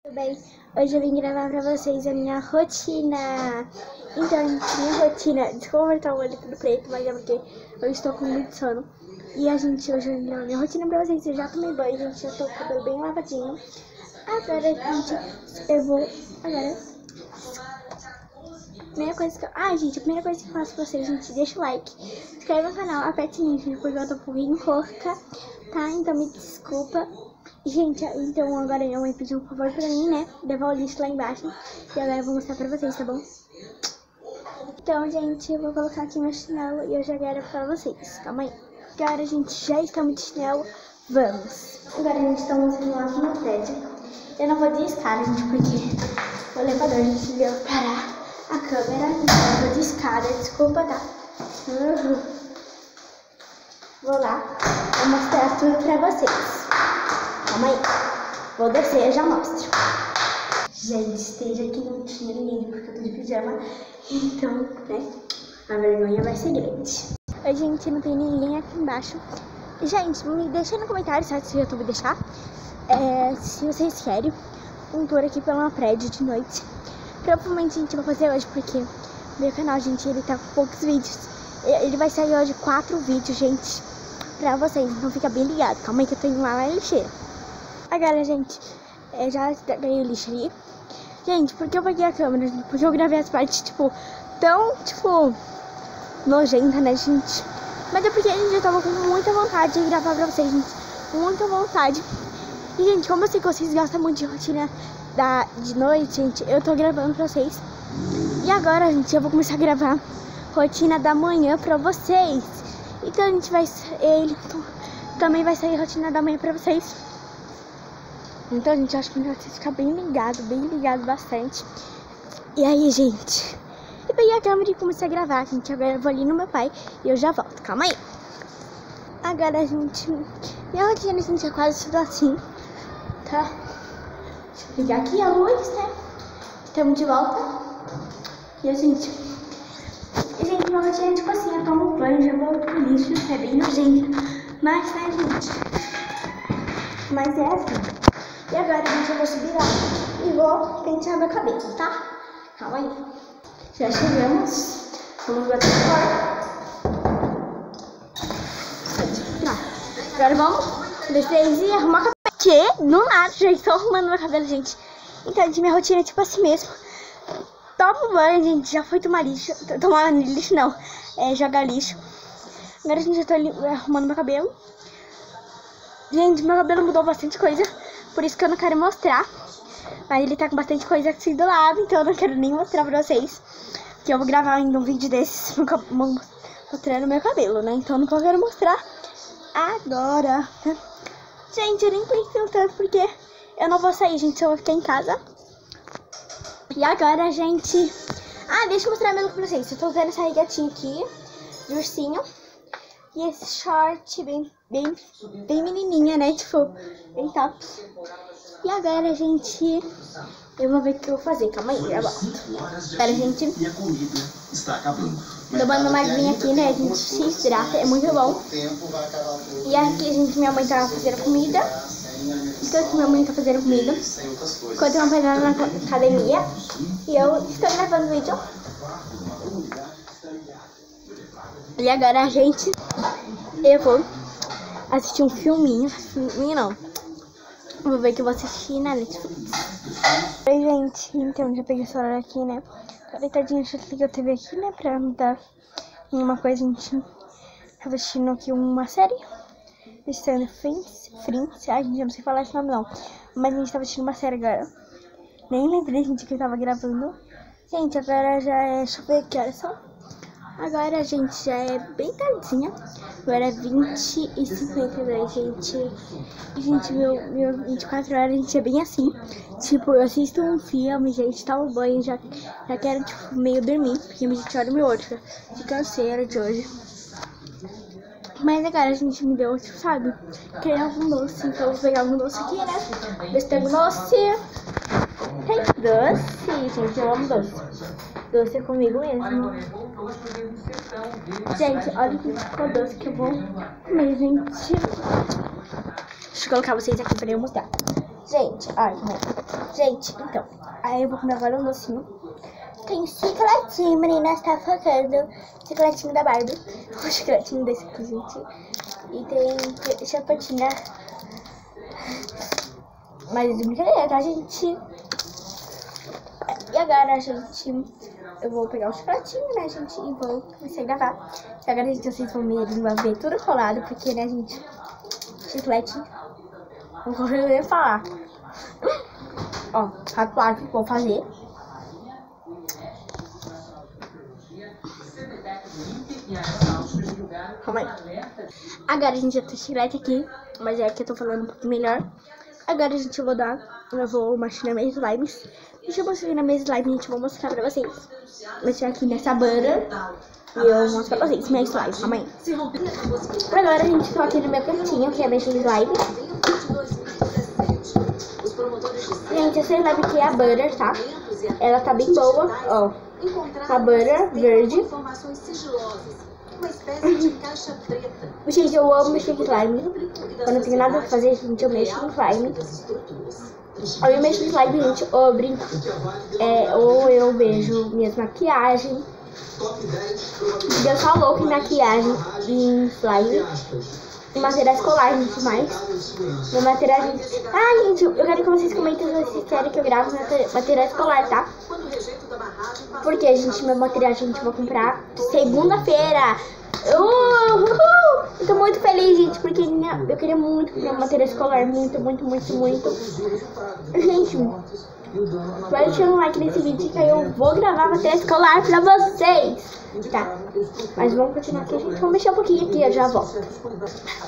Tudo bem? Hoje eu vim gravar pra vocês a minha rotina. Então, gente, minha rotina... Desculpa cortar o olho tudo preto, mas é porque eu estou com muito sono. E hoje eu vim gravar minha rotina pra vocês. Eu já tomei banho, gente, já tô com o cabelo bem lavadinho. Agora, gente, eu vou... Primeira coisa que eu... gente, a primeira coisa que eu faço pra vocês, gente, deixa o like, se inscreve no canal, aperte o sininho, gente, porque eu tô um pouquinho rouca, tá? Então me desculpa. Gente, então agora minha mãe pediu um favor pra mim, né? Levar o lixo lá embaixo. E agora eu vou mostrar pra vocês, tá bom? Então, gente, eu vou colocar aqui meu chinelo e eu já quero pra vocês. Calma aí. Agora, gente, já estamos de chinelo. Vamos. Agora, a gente tá mostrando lá no prédio. Eu não vou de escada, gente, porque o elevador, a gente veio parar a câmera. Então, eu vou de escada, desculpa, tá? Vou lá. Vou mostrar tudo pra vocês. Calma aí, vou descer e já mostro. Gente, esteja aqui não tinha ninguém porque eu tô de pijama. Então, né, a vergonha vai ser grande. Oi, gente, não tem ninguém aqui embaixo. Gente, me deixa no comentário, sabe, se o YouTube deixar. Se vocês querem um tour aqui pelo prédio de noite. Provavelmente a gente vai fazer hoje porque meu canal, gente, ele tá com poucos vídeos. Ele vai sair hoje 4 vídeos, gente, pra vocês. Então fica bem ligado. Calma aí que eu tô indo lá na lixeira. Agora, gente, já ganhei o lixo ali. Gente, por que eu peguei a câmera? Porque eu gravei as partes, tão, nojenta, né, gente? Mas é porque, gente, eu tava com muita vontade de gravar pra vocês, gente. Muita vontade. E, gente, como eu sei que vocês gostam muito de rotina de noite, gente, eu tô gravando pra vocês. E agora, gente, eu vou começar a gravar rotina da manhã pra vocês. Então, a gente vai... também vai sair rotina da manhã pra vocês. Então, gente, eu acho que melhor vocês ficar bem ligado bastante. E aí, gente, eu peguei a câmera e comecei a gravar, gente. Agora eu vou ali no meu pai e eu já volto. Calma aí. Agora, gente, minha rotina, gente, é quase tudo assim, tá? Deixa eu ligar aqui a luz, né? Estamos de volta. E, gente, minha rotina é tipo assim, eu tomo banho, já vou pro lixo, é bem nojento. Mas, né, gente? Mas é assim. E agora, gente, eu vou subir lá e vou pentear meu cabelo, tá? Calma aí. Já chegamos. Vamos bater a porta. Agora vamos descer e arrumar o cabelo. Que? Do nada, já estou arrumando meu cabelo, gente. Então, gente, minha rotina é tipo assim mesmo. Tomo banho, gente, já foi tomar lixo. Tomar lixo não, jogar lixo. Agora, gente, já tô arrumando meu cabelo. Gente, meu cabelo mudou bastante coisa. Por isso que eu não quero mostrar. Mas ele tá com bastante coisa assim do lado. Então eu não quero nem mostrar pra vocês. Que eu vou gravar ainda um vídeo desses mostrando meu cabelo, né? Então eu não quero mostrar agora. Gente, eu nem pensei tanto porque eu não vou sair, gente. Eu vou ficar em casa. E agora, gente... deixa eu mostrar meu look pra vocês. Eu tô usando essa regatinha aqui de ursinho. E esse short bem menininha, né? Bem top. E agora, gente, eu vou ver o que eu vou fazer. Calma aí, já volto. Agora, gente, tomando uma aguinha aqui, né? A gente se hidrata, é muito bom. E aqui, gente, minha mãe tá fazendo comida. Enquanto minha mãe tá fazendo comida. Enquanto eu vou na academia. E eu estou gravando o vídeo. E agora, gente, eu vou assistir um filminho. Filminho não. Vou ver que eu vou assistir na Netflix. Oi, gente. Então, já peguei o celular aqui, né? Tô deitadinha, deixa eu ligar a TV aqui, né? Pra não dar nenhuma coisa. A gente tava assistindo aqui uma série. Stranger Things. Ai, gente, eu não sei falar esse nome, não. Mas a gente tava assistindo uma série agora. Nem lembrei, gente, que eu tava gravando. Gente, agora já é... Deixa eu ver que horas são. Agora, gente, já é bem tardinha. Agora é 20h52, gente. E, gente, meu 24 horas, gente, é bem assim. Eu assisto um filme, gente, tomo banho, já quero, meio dormir. Porque, gente, olha o meu olho, de canseira de hoje. Mas agora a gente me deu, sabe, querer algum doce. Então eu vou pegar algum doce aqui, né? Ver se tem doce. Tem doce, gente, eu amo doce. Doce é comigo mesmo. Gente, olha que ficou doce que eu vou comer, gente. Deixa eu colocar vocês aqui pra eu mostrar. Gente, olha, né? Gente, então, aí eu vou comer agora um docinho. Tem chicletinho, meninas, tá focando. Chicletinho da Barbie. O chicletinho desse aqui, gente. E tem chapatinha. Mas de brincadeira, tá, gente? E agora, gente, eu vou pegar o chicletinho, né, gente? E vou começar a gravar. E agora, gente, vocês vão ver tudo colado. Porque, né, gente, chiclete, não consigo nem falar. Ó, tatuagem que vou fazer. Calma aí. Agora a gente já tem chiclete aqui, mas é que eu tô falando um pouquinho melhor. Agora a gente eu vou mexer na minha slimes. Deixa eu mostrar na minha slime, gente, vou mostrar pra vocês. Mexer aqui nessa butter e eu mostro pra vocês minha slime, calma aí. Agora a gente tá aqui no meu cantinho, que é mexer no slime. Gente, essa slime aqui é a butter, tá? Ela tá bem boa, ó. A butter verde. Gente, eu amo mexer com slime. Quando eu tenho nada pra fazer, gente, eu mexo com slime. Ou eu mexo com slime, gente, ou eu brinco. Ou eu vejo minhas maquiagens. Eu sou louca em maquiagem, em slime. Em material escolar, gente, mais. No material, gente. Ah, gente, eu quero que vocês comentem se vocês querem que eu grave material escolar, tá? Porque, gente, meu material a gente vai comprar segunda-feira. Eu tô muito feliz, gente, porque eu queria muito comprar um material escolar. Muito, muito, muito, muito. Gente, vai deixar um like nesse vídeo que aí eu vou gravar material escolar pra vocês. Tá, mas vamos continuar aqui, gente. Vamos mexer um pouquinho aqui, eu já volto.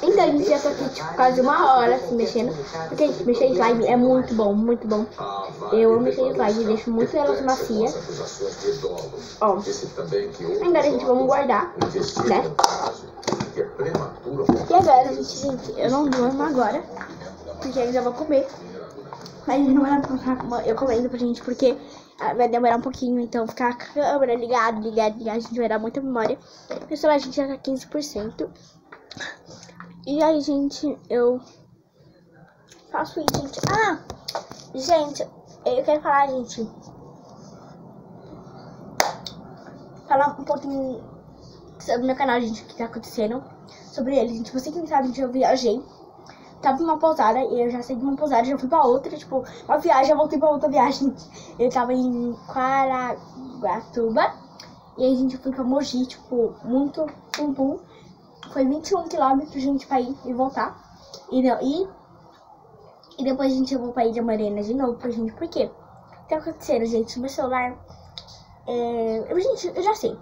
Então, gente, já tô aqui tipo, quase uma hora assim, mexendo. Porque, gente, mexer em slime é muito bom, muito bom. Eu amo mexer em slime, deixo muito elas macias. Ó, agora, gente, vamos guardar, né? E agora, gente, eu não durmo agora, porque ainda vou comer. Mas não vai pra eu comendo pra gente, porque vai demorar um pouquinho, então ficar a câmera ligada, a gente vai dar muita memória. Pessoal, a gente já tá 15%. E aí, gente, eu faço isso, gente. Ah, gente, eu quero falar, gente. Falar um pouquinho sobre o meu canal, gente, o que tá acontecendo. Sobre ele, gente. Você que não sabe, gente, eu viajei. Tava em uma pousada e eu já saí de uma pousada, já fui pra outra, tipo, uma viagem, já voltei pra outra viagem. Eu tava em Caraguatatuba e aí a gente foi pra Mogi, tipo, muito pum. Foi 21 quilômetros, gente, pra ir e voltar. E depois a gente levou pra Ilha Morena de novo pra gente, por quê? O que tá acontecendo, gente? Meu celular, gente, eu já sei.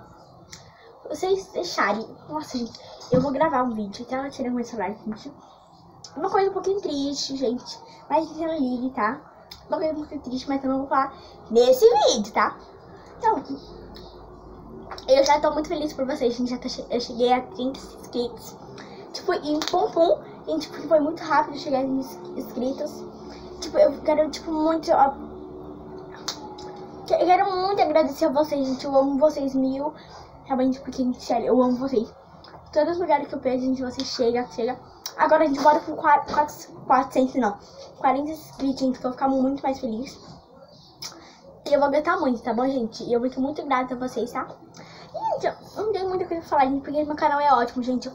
Vocês deixarem, nossa, gente, eu vou gravar um vídeo, então eu tirei meu celular, gente. Uma coisa um pouquinho triste, gente. Mas não ligue, tá? Uma coisa um pouquinho triste, mas eu não vou falar nesse vídeo, tá? Então, eu já tô muito feliz por vocês, gente. Eu cheguei a 30 inscritos. Tipo, em pum. Gente, porque foi muito rápido chegar em inscritos. Tipo, eu quero, tipo, muito... Eu quero muito agradecer a vocês, gente. Eu amo vocês mil. Realmente, porque, gente, sério, eu amo vocês. Todos os lugares que eu penso, gente, vocês chega. Agora a gente bora com 400, não. 40 inscritos, gente, que eu vou ficar muito mais feliz. E eu vou aguentar muito, tá bom, gente? E eu fico muito grata a vocês, tá? E, gente, eu não tenho muita coisa pra falar, gente, porque meu canal é ótimo, gente.